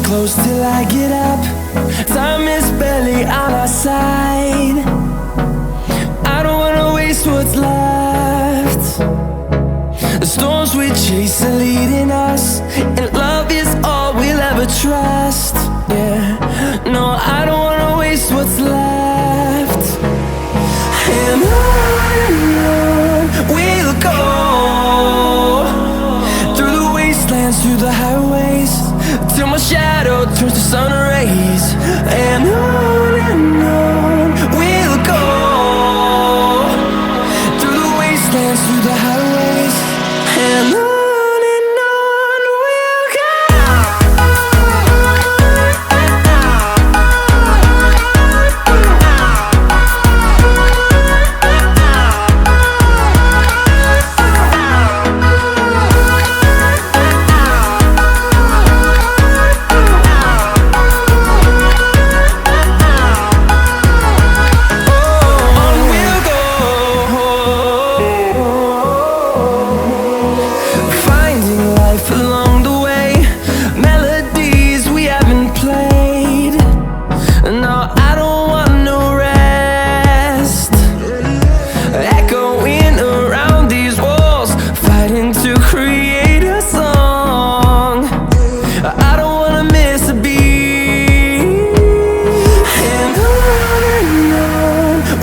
close till I get up. Time is barely on our side. I don't wanna waste what's left. The storms we chase are leading us, and love is all we'll ever trust. Yeah, no, I don't wanna waste what's left. And on we'll go, through the wastelands, through the highways, till my shadow turns to sun rays. And on we'll go, through the wastelands, through the highways, and on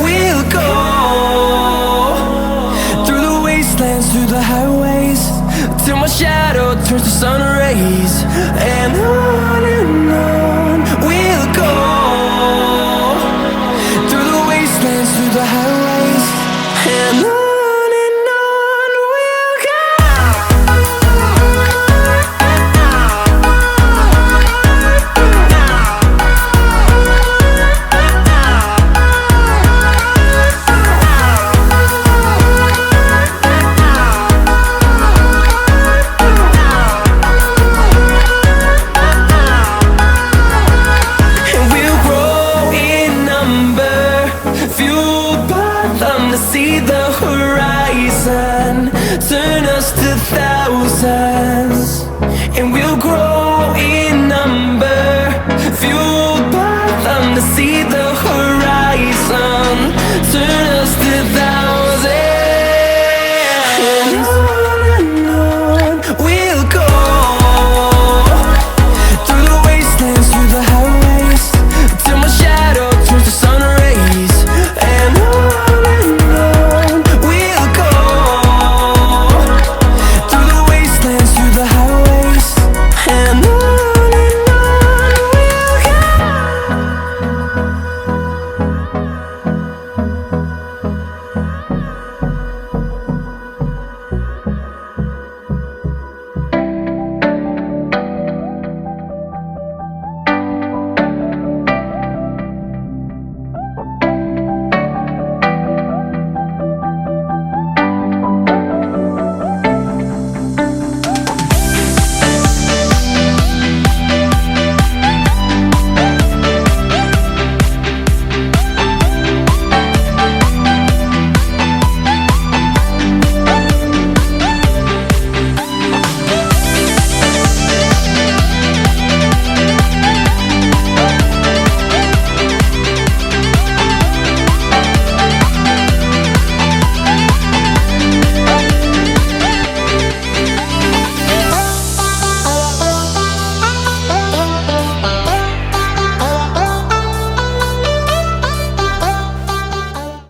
we'll go. Through the highways, till my shadow turns to sun rays. And on we'll go, through the wastelands, through the highways, and on we'll go. To see the horizon turn us to thousands, and we'll grow